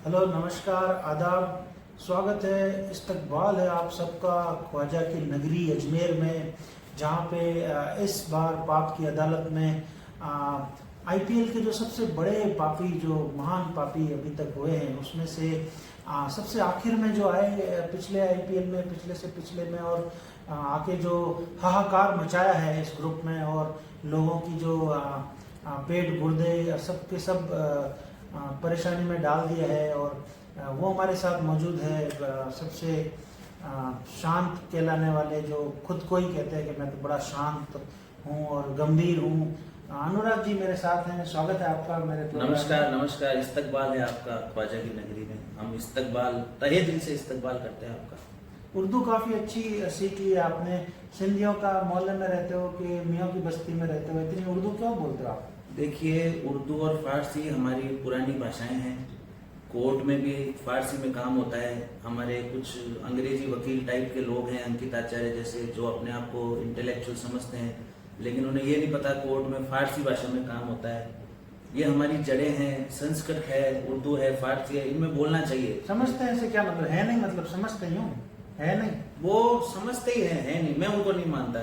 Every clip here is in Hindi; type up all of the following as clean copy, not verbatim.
हेलो, नमस्कार, आदाब। स्वागत है, इस्तकबाल है आप सबका ख्वाजा की नगरी अजमेर में, जहाँ पे इस बार पाप की अदालत में आईपीएल के जो सबसे बड़े पापी, जो महान पापी अभी तक हुए हैं, उसमें से सबसे आखिर में जो आए पिछले आईपीएल में, पिछले से पिछले में, और आके जो हाहाकार मचाया है इस ग्रुप में, और लोगों की जो पेट गुर्दे सब के सब परेशानी में डाल दिया है। और वो हमारे साथ मौजूद है, सबसे शांत कहलाने वाले, जो खुद को ही कहते हैं कि मैं तो बड़ा शांत हूँ और गंभीर हूँ। अनुराग जी मेरे साथ हैं, स्वागत है आपका मेरे प्रोग्राम। नमस्कार नमस्कार, इस्तकबाल है आपका ख्वाजा की नगरी में। हम इस्तकबाल, तहे दिल से इस्तकबाल करते हैं आपका। उर्दू काफ़ी अच्छी सीखी है आपने। सिंधियों का मोहल्ले में रहते हो कि मियों की बस्ती में रहते हो, इतनी उर्दू क्यों बोलते हो आप? देखिए, उर्दू और फारसी हमारी पुरानी भाषाएं हैं। कोर्ट में भी फारसी में काम होता है। हमारे कुछ अंग्रेजी वकील टाइप के लोग हैं, अंकित आचार्य जैसे, जो अपने आप को इंटेलेक्चुअल समझते हैं, लेकिन उन्हें ये नहीं पता कोर्ट में फारसी भाषा में काम होता है। ये हमारी जड़ें हैं, संस्कृत है, उर्दू है, फारसी है, इनमें बोलना चाहिए। समझते हैं से क्या मतलब है? नहीं मतलब समझते ही हूँ, है नहीं? वो समझते ही है नहीं, मैं उनको नहीं मानता।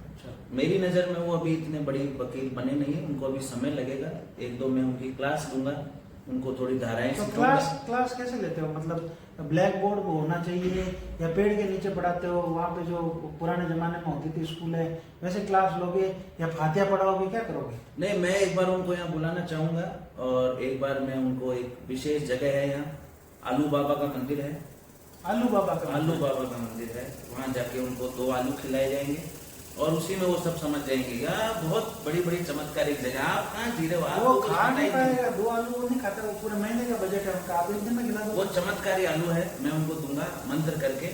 अच्छा, मेरी नजर में वो अभी इतने बड़ी वकील बने नहीं है, उनको अभी समय लगेगा। एक दो मैं उनकी क्लास लूंगा, उनको थोड़ी धाराएं तो सिखाऊंगा। क्लास कैसे लेते हो? मतलब ब्लैक बोर्ड वो होना चाहिए या पेड़ के नीचे पढ़ाते हो? वहाँ पे जो पुराने जमाने में होती थी स्कूल है, वैसे क्लास लोगे या फातिया पढ़ाओगे, क्या करोगे? नहीं, मैं एक बार उनको यहाँ बुलाना चाहूंगा, और एक बार मैं उनको, एक विशेष जगह है यहाँ, आलू बाबा का मंदिर है। आलू बाबा का मंदिर है, वहाँ जाके उनको 2 आलू खिलाए जाएंगे, और उसी में वो सब समझ जाएंगे। यार बहुत बड़ी बड़ी चमत्कारिक जगह। आप कहाँ जी रहे हो? आप वो खा नहीं पाएगा, 2 आलू वो नहीं खाता, वो पूरे महीने का बजट है उनका, आप एक दिन में खिला दो। वो चमत्कारी आलू है, मैं उनको दूंगा मंत्र करके।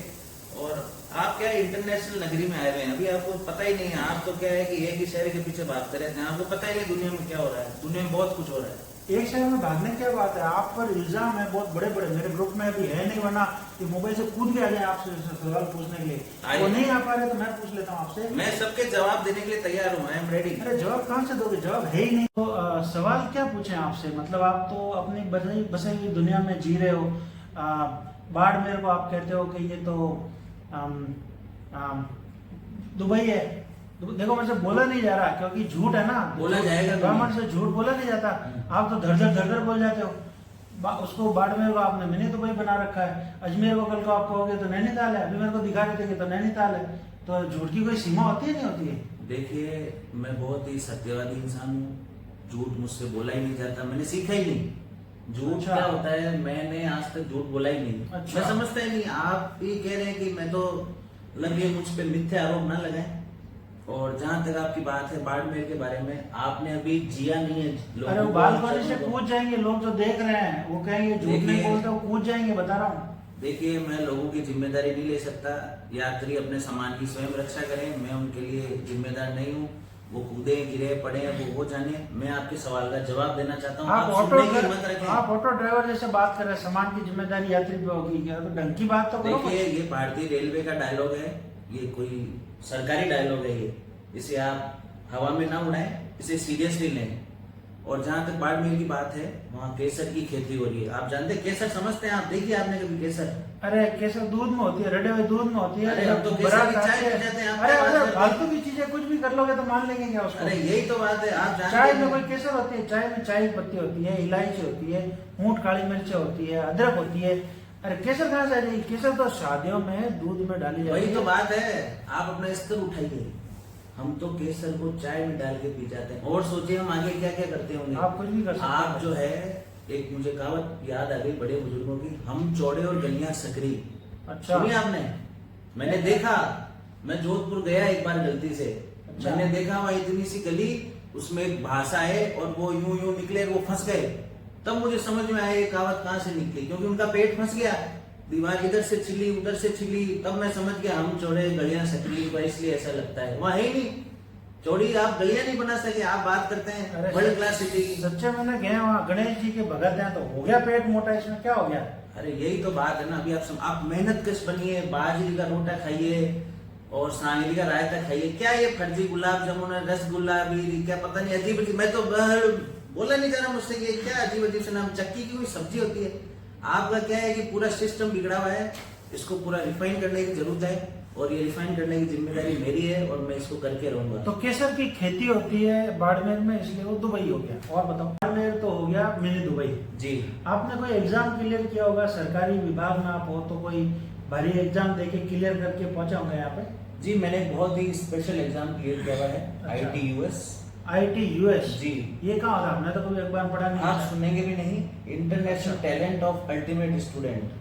और आप क्या इंटरनेशनल नगरी में आए हुए हैं, अभी आपको पता ही नहीं है। आप तो क्या है कि एक ही शहर के पीछे भागते रहते हैं, आपको पता ही नहीं दुनिया में क्या हो रहा है। दुनिया में बहुत कुछ हो रहा है। एक शहर में भागने क्या बात है? आप पर इल्जाम है बहुत बड़े बड़े, मेरे ग्रुप में अभी है नहीं, वरना ये मोबाइल से कूद के आ जाए आपसे सवाल पूछने के लिए। वो नहीं आ पा रहे तो मैं पूछ लेता हूँ आपसे। मैं सबके जवाब देने के लिए तैयार हूँ, आई एम रेडी। अरे जवाब कहाँ से दोगे? जवाब है ही नहीं। तो सवाल क्या पूछे आपसे? मतलब आप तो अपनी बसी हुई दुनिया में जी रहे हो। बाड़मेर को आप कहते हो कि ये तो दुबई है। देखो, मुझसे बोला नहीं जा रहा क्योंकि झूठ है ना, बोला जाएगा गवर्नमेंट से झूठ बोला नहीं जाता। आप तो धड़ बोल जाते हो। उसको बाड़मेर को आपने मिनी दुबई बना रखा है, अजमेर को कल को आप कहोगे तो नैनीताल है, अभी मेरे को दिखा रहे थे कि तो नैनीताल है। तो झूठ की कोई सीमा होती है, नहीं होती है? देखिए, मैं बहुत ही सत्यवादी इंसान हूँ। झूठ मुझसे बोला ही नहीं जाता, मैंने सीखा ही नहीं। झूठ अच्छा। क्या होता है, मैंने आज तक झूठ बोला ही नहीं। अच्छा। मैं समझता ही नहीं। आप भी कह रहे हैं कि मैं तो, लगे मुझ पे मिथ्या आरोप ना लगाए। और जहाँ तक आपकी बात है बाड़मेर के बारे में, आपने अभी जिया नहीं है। अरे वो बालकनी से कूद जाएंगे लोग जो देख रहे हैं, वो कहेंगे झूठ नहीं बोलते, वो कूद जाएंगे, बता रहा हूँ। देखिए, मैं लोगों की जिम्मेदारी नहीं ले सकता। यात्री अपने सामान की स्वयं रक्षा करें, मैं उनके लिए जिम्मेदार नहीं हूँ। वो कूदे, गिरे, पड़े, वो जाने। मैं आपके सवाल का जवाब देना चाहता हूँ। आप ऑटो ड्राइवर जैसे बात कर रहे हैं, सामान की जिम्मेदारी यात्री पे होगी क्या? तो ढंग की बात तो करो। देखिए, ये भारतीय रेलवे का डायलॉग है, ये कोई सरकारी डायलॉग है। ये, इसे आप हवा में ना उड़ाएं, इसे सीरियसली लें। और जहाँ तक बाड़मेर की बात है, वहाँ केसर की खेती हो रही है। आप जानते हैं केसर? समझते हैं आप? देखिए आपने कभी केसर? अरे केसर दूध में होती है, रड़े हुए दूध में होती है। अरे हम तो केसर की चाय पी जाते हैं। अरे फालतू की चीजें कुछ भी कर लोगे तो मान लेंगे क्या उसको? अरे यही तो बात है। आप जानते चाय हैं में कोई केसर होती है? चाय में चाय की पत्ती होती है, इलायची होती है, ऊँट काली मिर्च होती है, अदरक होती है। अरे केसर कहाँ से आ जाएगी? केसर तो शादियों में दूध में डाली जाती है। वही तो बात है। आप अपना स्तर उठाइए। हम तो केसर को चाय में डाल के पी जाते हैं, और सोचिए हम आगे क्या क्या करते होंगे। आप कुछ भी कर सकते हैं। आप जो है, एक मुझे कहावत याद आ गई बड़े बुजुर्गों की, हम चौड़े और गलियां सकरी। अच्छा, सुनिए आपने? मैंने देखा, मैं जोधपुर गया एक बार गलती से। अच्छा। मैंने देखा वहाँ इतनी सी गली, उसमें एक भाषा है, और वो यूं यूं निकले, वो फंस गए। तब मुझे समझ में आया ये कहावत कहाँ से निकली, क्योंकि उनका पेट फंस गया। दीवार इधर से छिली, उधर से छिली। तब मैं समझ गया हम चौड़े गलियां सकरी, इसलिए ऐसा लगता है। वहाँ है ही नहीं चौड़ी, आप गलियां नहीं बना सके। आप बात करते हैं वर्ल्ड क्लास सिटी की। सच्चे मैंने गए वहाँ गणेश जी के भगत हैं, तो हो गया पेट मोटा, इसमें क्या हो गया? अरे यही तो बात है ना। अभी आप मेहनत कश बनिए, बाजरी का रोटा खाइए और सांगरी का रायता खाइए। क्या ये फर्जी गुलाब जामुन, रसगुल्ला भी क्या पता नहीं, अजीब। मैं तो बोला नहीं जा रहा मुझसे, ये क्या अजीब अजीब से नाम, चक्की की कोई सब्जी होती है। आपका क्या है कि पूरा सिस्टम बिगड़ा हुआ है, इसको पूरा रिफाइन करने की जरूरत है, और ये रिफाइन करने की जिम्मेदारी मेरी है, और मैं इसको करके रहूंगा। तो केसर की खेती होती है बाड़मेर में, इसलिए वो दुबई हो गया। और बताओ, बाड़मेर तो हो गया मिनी दुबई जी। आपने कोई एग्जाम क्लियर किया होगा, सरकारी विभाग में आप हो तो कोई भारी एग्जाम देके क्लियर करके पहुंचा होगा यहाँ पे? जी, मैंने एक बहुत ही स्पेशल एग्जाम क्लियर किया हुआ है, अच्छा। ITUS जी, ये कहाँ होता है? हमने तो कभी अखबार पढ़ा नहीं। आप सुनेंगे भी नहीं, इंटरनेशनल अच्छा। Talent of ultimate student.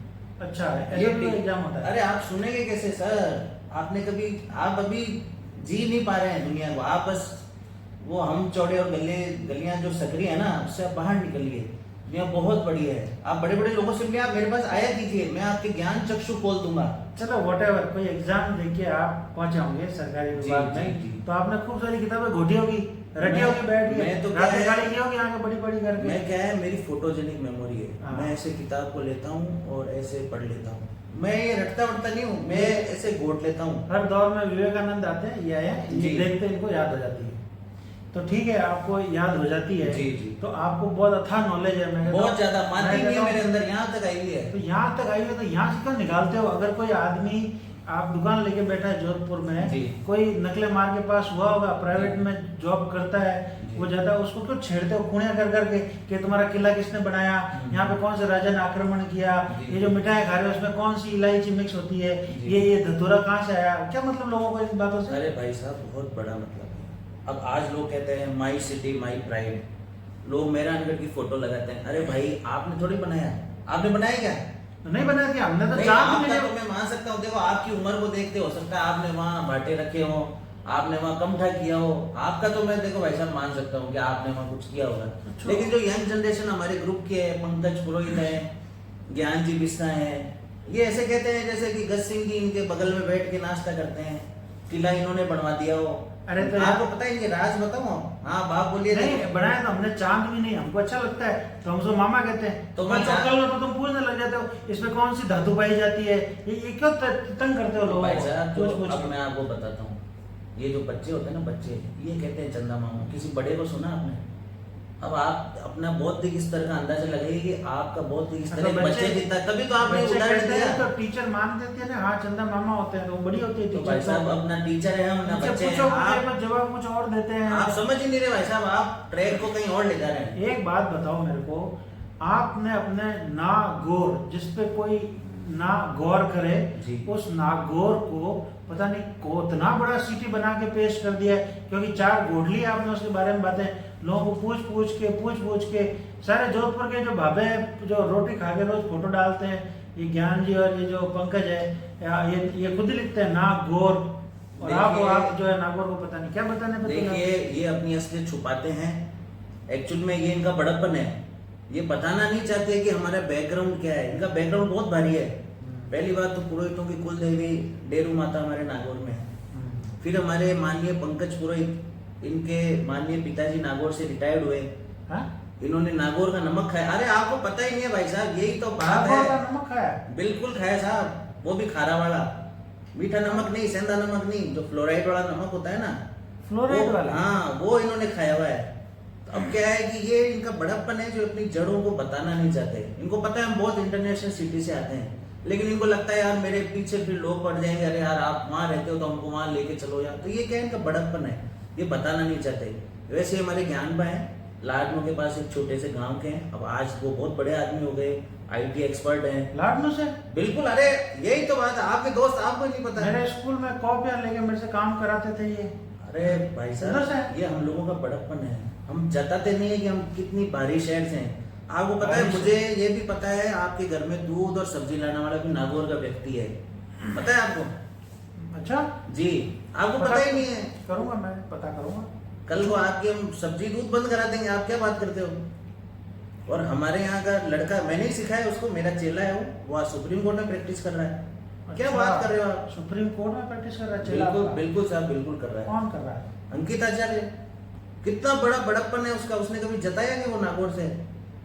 अच्छा, ऐसा भी एग्जाम होता है? अरे आप सुनेंगे कैसे सर, आपने कभी, आप अभी जी नहीं पा रहे हैं दुनिया को, आप बस वो हम चौड़े और गलियां जो सकरी है ना, उससे आप बाहर निकलिए। दुनिया बहुत बड़ी है, आप बड़े बड़े लोगों से मिलिए, आप मेरे पास आया कीजिए, मैं आपके ज्ञान चक्षु खोल दूंगा। चलो व्हाटएवर, कोई एग्जाम देके आप पहुंचे होंगे सरकारी विभाग जी, में, जी। तो आपने खूब सारी किताबें घोटी होगी, रटी होगी, बैठ गई, मैं तो क्या रात है- गाड़ी की होगी आगे बड़ी बड़ी करके। मैं क्या है, मेरी फोटोजेनिक मेमोरी है, हाँ। मैं ऐसे किताब को लेता हूँ और ऐसे पढ़ लेता हूँ, मैं ये रटता वटता नहीं हूँ, मैं ऐसे घोट लेता हूँ। हर दौर में विवेकानंद आते हैं, ये आए हैं, ये जी। देखते इनको याद हो जाती है। तो ठीक है, आपको याद हो जाती है। जी, जी। तो आपको बहुत अथाह नॉलेज है। मैं कहता बहुत हूँ- ज्यादा मैं मानती नहीं कहता है हूँ- मेरे अंदर, यहाँ तक आई हुई है। तो यहाँ तक आई है, तो यहाँ से क्यों निकालते हो? अगर कोई आदमी, आप दुकान लेके बैठा है जोधपुर में, जी। कोई नकले मार के पास हुआ होगा, प्राइवेट में जॉब करता है, जी। वो जाता है, उसको क्यों छेड़ते हो खूणिया कर करके कि तुम्हारा किला किसने बनाया, यहाँ पे कौन से राजा ने आक्रमण किया, जी। ये जो मिठाई खा रहे हो उसमें कौन सी इलायची मिक्स होती है, जी। ये धतूरा कहाँ से आया? क्या मतलब लोगों को इन बातों से? अरे भाई साहब, बहुत बड़ा मतलब है। अब आज लोग कहते हैं माई सिटी माई प्राइड, लोग मेहरानगढ़ की फोटो लगाते हैं। अरे भाई, आपने थोड़ी बनाया, आपने बनाया क्या? नहीं बनाया थी हमने, तो नहीं, चांद आपका में तो मैं मान सकता हूँ, देखो आपकी उम्र को देखते हो सकता है आपने वहाँ भाटे रखे हो, आपने वहाँ कमठा किया हो, आपका तो मैं देखो भाई साहब मान सकता हूँ कि आपने वहाँ कुछ किया होगा। अच्छा। लेकिन जो यंग जनरेशन हमारे ग्रुप की है, पंकज पुरोहित है, ज्ञान जी बिस्ना है, ये ऐसे कहते हैं जैसे कि गज सिंह जी इनके बगल में बैठ के नाश्ता करते हैं, किला इन्होंने बनवा दिया हो। अरे तो आपको पता है ये राज बताऊं? हाँ बाप बोलिए। नहीं बनाया तो हमने, चांद भी नहीं, हमको अच्छा लगता है तो हम उसको मामा कहते हैं। तो तो मैं कल तो तुम पूछने लग जाते हो इसमें कौन सी धातु पाई जाती है, ये क्यों तंग करते हो लोगों भाई को? साहब, तो पूछ अब मैं आपको बताता हूँ, ये जो बच्चे होते हैं ना, बच्चे ये कहते हैं चंदा मामा, किसी बड़े को सुना आपने? अब आप अपना बौद्धिक स्तर का अंदाजा लगाइए कि आपका बौद्धिक स्तर तो एक बच्चे जितना है, तभी तो आपने बच्चे उदाहरण कहते दिया। हैं तो टीचर मान देते हैं ना, हाँ चंदा मामा होते हैं तो वो बड़ी होती है तो भाई टीचर। साहब अपना टीचर है, हम ना उनसे बच्चे हैं। पूछो, आप कुछ जवाब कुछ और देते हैं। आप समझ ही नहीं रहे भाई साहब, आप ट्रैक को कहीं और ले जा रहे हैं। एक बात बताओ मेरे को, आपने अपने नागौर, जिसपे कोई ना गौर करे, जी। उस नागौर को पता नहीं कितना बड़ा सिटी बना के पेश कर दिया है, क्योंकि 4 घोड़ली आपने उसके बारे में बातें लोगों को पूछ के सारे जोधपुर के जो भाभे जो रोटी खा के रोज फोटो डालते हैं, ये ज्ञान जी और ये जो पंकज है, ये खुद ही लिखते हैं नागौर, और आप जो है नागौर को पता नहीं क्या बताने पे तुले। देखिए, ये अपनी असलियत छुपाते हैं, एक्चुअल में ये इनका बड़प्पन है, ये बताना नहीं चाहते कि हमारा बैकग्राउंड क्या है। इनका बैकग्राउंड बहुत भारी है। पहली बात तो पुरोहितों की कुल देवी डेरू माता हमारे नागौर में है। फिर हमारे माननीय पंकज पुरोहित, इनके माननीय पिताजी नागौर से रिटायर्ड हुए, हाँ? इन्होंने नागौर का नमक खाया। अरे आपको पता ही नहीं है भाई साहब, यही तो बात नागौर है। का नमक खाया? बिल्कुल खाया साहब, वो भी खारा वाला, मीठा नमक नहीं, सेंधा नमक नहीं, जो फ्लोराइड वाला नमक होता है ना, फ्लोराइड वाला? हाँ, वो इन्होंने खाया हुआ है। तो अब क्या है कि ये इनका बड़प्पन है जो अपनी जड़ों को बताना नहीं चाहते। इनको पता है हम बहुत इंटरनेशनल सिटी से आते हैं, लेकिन इनको लगता है यार मेरे पीछे फिर लोग पड़ जाएंगे, अरे यार आप वहां रहते हो तो हमको वहां लेके चलो यार। तो ये क्या है, इनका बड़प्पन है, ये बताना नहीं चाहते। वैसे हमारे ज्ञान भाई हैं, लाडनू के पास एक छोटे से गांव के हैं, अब आज वो बहुत बड़े आदमी हो गए, IT एक्सपर्ट हैं। लाडनू से? बिल्कुल, अरे यही तो बात है, आपके दोस्त आपको नहीं पता है। मेरे स्कूल में कॉपियां लेके मेरे से काम कराते थे ये। अरे भाई सुनो साहब, सर। ये हम लोगों का बड़प्पन है, हम जताते नहीं है कि हम कितनी भारी शहर से हैं। आपको पता है, मुझे ये भी पता है आपके घर में दूध और सब्जी लाने वाला भी नागौर का व्यक्ति है, पता है आपको? अच्छा जी, आपको पता ही नहीं है। करूंगा, मैं पता करूंगा। कल को आपके हम सब्जी दूध बंद करा देंगे, आप क्या बात करते हो? और हमारे यहाँ का लड़का, मैंने ही सिखाया उसको, मेरा चेला है वो आज सुप्रीम कोर्ट में प्रैक्टिस कर रहा है। क्या अच्छा, बात कर रहे हो आप? सुप्रीम कोर्ट में प्रैक्टिस कर रहा है चेला बिल्कुल आपका? बिल्कुल साहब, बिल्कुल कर रहा है। कौन कर रहा है? अंकित आचार्य, कितना बड़ा बड़प्पन है उसका, उसने कभी जताया कि वो नागौर से?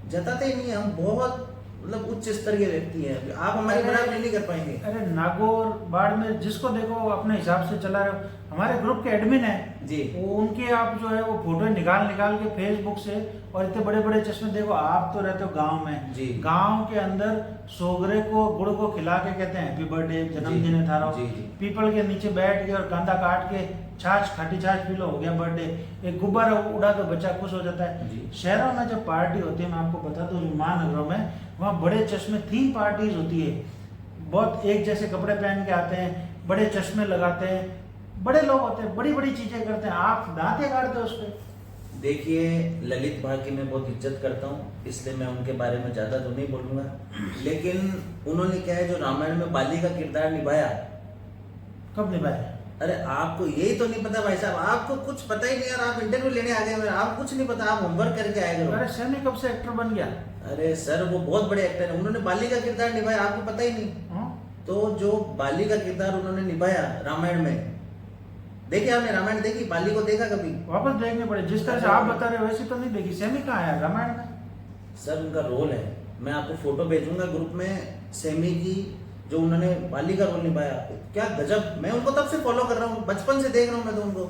जताते ही नहीं है। हम बहुत मतलब उच्च स्तर के व्यक्ति हैं, आप हमारी बराबरी नहीं कर पाएंगे। अरे नागौर बाड़मेर जिसको देखो अपने हिसाब से चला रहे हो। हमारे ग्रुप के एडमिन है जी, वो उनके आप जो है वो फोटो निकाल निकाल के फेसबुक से, और इतने बड़े बड़े चश्मे देखो। आप तो रहते हो गांव में जी। गांव के अंदर सोगरे को गुड़ को खिला के कहते हैं हैप्पी बर्थडे, जन्मदिन है थारा। जी, जी। पीपल के नीचे बैठ के और कांदा काट के छाछ खाटी छाछ पी लो, हो गया बर्थडे। एक गुब्बारा उड़ा तो बच्चा खुश हो जाता है। जी। शहरों में जब पार्टी होती है, मैं आपको बता दूं महानगरों में, वहाँ बड़े चश्मे, थीम पार्टीज होती है, बहुत एक जैसे कपड़े पहन के आते हैं, बड़े चश्मे लगाते हैं, बड़े लोग होते हैं, बड़ी बड़ी चीजें करते हैं। आप दांते काटते हो उस पर। देखिए ललित भाई की मैं बहुत इज्जत करता हूँ, इसलिए मैं उनके बारे में ज्यादा तो नहीं बोलूंगा, लेकिन उन्होंने क्या है जो रामायण में बाली का किरदार निभाया। कब निभाया? अरे आपको यही तो नहीं पता भाई साहब, आपको कुछ पता ही नहीं यार, आप इंटरव्यू लेने आ गए, आप कुछ नहीं पता, आप होमवर्क करके आए अरे करो। सैनी कब से एक्टर बन गया? अरे सर वो बहुत बड़े एक्टर हैं, उन्होंने बाली का किरदार निभाया, आपको पता ही नहीं। हाँ? तो जो बाली का किरदार उन्होंने निभाया रामायण में, देखिए आपने रामायण देखी, बाली को देखा कभी? वापस देखने पड़े, जिस तरह से आप बता रहे हो वैसे तो नहीं देखी। सैनी कहाँ है रामायण में? सर उनका रोल है, मैं आपको फोटो भेजूंगा ग्रुप में, सेमी की जो उन्होंने बाली का रोल निभाया, क्या गजब। मैं उनको तब से फॉलो कर रहा हूँ, बचपन से देख रहा हूँ मैं तो उनको।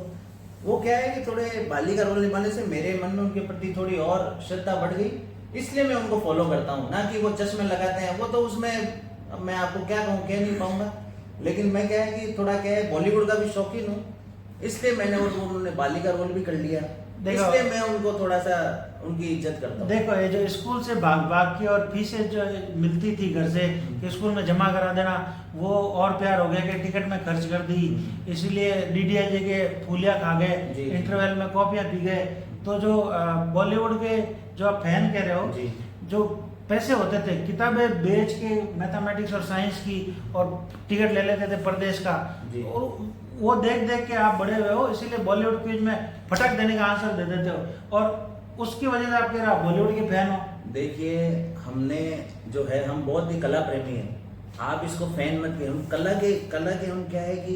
वो क्या है कि थोड़े बाली का रोल निभाने से मेरे मन में उनके प्रति थोड़ी और श्रद्धा बढ़ गई, इसलिए मैं उनको फॉलो करता हूँ। ना कि वो चश्मे लगाते हैं, वो तो उसमें अब मैं आपको क्या कहूँ, कह नहीं पाऊंगा, लेकिन मैं क्या है कि थोड़ा क्या है बॉलीवुड का भी शौकीन हूँ, इसलिए मैंने उन्होंने बाली का रोल भी कर लिया, इसलिए मैं उनको थोड़ा सा उनकी इज्जत करता हूँ। देखो ये जो स्कूल से भाग भाग की और फीसें जो मिलती थी घर से कि स्कूल में जमा करा देना, वो और प्यार हो गया कि टिकट में खर्च कर दी, इसीलिए डीडीआईजे के फूलिया खा गए, इंटरवल में कॉपियां पी गए। तो जो बॉलीवुड के जो आप फैन कह रहे हो, जो पैसे होते थे किताबें बेच के मैथमेटिक्स और साइंस की, और टिकट ले लेते थे प्रदेश का, और वो देख देख के आप बड़े हुए हो, इसीलिए बॉलीवुड क्विज में फटक देने का आंसर दे देते हो, और उसकी वजह से आप कह रहे हो बॉलीवुड के फैन हो। देखिए हमने जो है, हम बहुत ही कला प्रेमी हैं, आप इसको फैन मत कहिए, हम कला के हम क्या है कि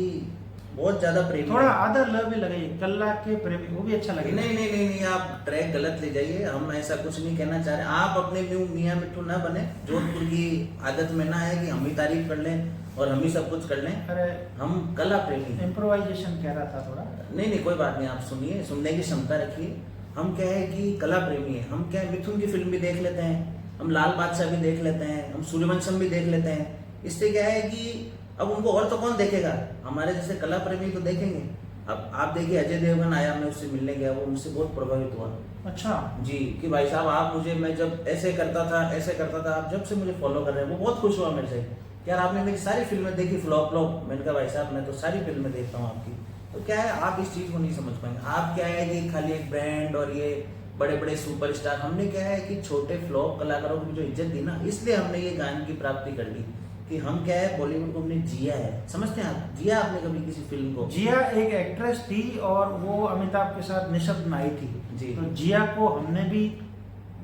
बहुत ज्यादा प्रेमी। थोड़ा आदर लव भी लगाइए, कला के प्रेमी, वो भी अच्छा लगेगा। नहीं, आप ट्रैक गलत ले जाइए, हम ऐसा कुछ नहीं कहना चाह रहे। आप अपने मियाँ मिट्टू ना बने, जोधपुर की आदत में ना है कि हम ही तारीफ कर लें और हम ही सब कुछ कर लें। अरे हम कला प्रेमी हैं। इम्प्रोवाइजेशन कह रहा था थोड़ा। नहीं कोई बात नहीं, आप सुनिए, सुनने की क्षमता रखिए। हम क्या है कि कला प्रेमी है, हम क्या है मिथुन की फिल्म भी देख लेते हैं, हम लाल बादशाह भी देख लेते हैं, हम सूर्यवंशम भी देख लेते हैं। इससे क्या है कि अब उनको और तो कौन देखेगा, हमारे जैसे कला प्रेमी तो देखेंगे। अब आप देखिए अजय देवगन आया, मैं उससे मिलने गया, वो मुझसे बहुत प्रभावित हुआ। अच्छा जी, कि भाई साहब आप मुझे, मैं जब ऐसे करता था, आप जब से मुझे फॉलो कर रहे हैं, वो बहुत खुश हुआ मेरे से। यार आपने मेरी सारी फिल्में देखी, फ्लॉप। मैंने कहा भाई साहब मैं तो सारी फिल्में देखता हूँ आपकी। तो क्या है आप इस चीज को नहीं समझ पाएंगे। आप क्या है कि खाली एक ब्रांड और ये बड़े बड़े सुपरस्टार, हमने क्या है कि छोटे फ्लॉप कलाकारों की जो इज्जत दी ना, इसलिए हमने ये गान की प्राप्ति कर ली कि हम क्या है बॉलीवुड को हमने जिया है। समझते हैं आप, जिया आपने कभी किसी फिल्म को? जिया एक एक्ट्रेस थी और वो अमिताभ के साथ निशब्द में आई थी जी। तो जिया को हमने भी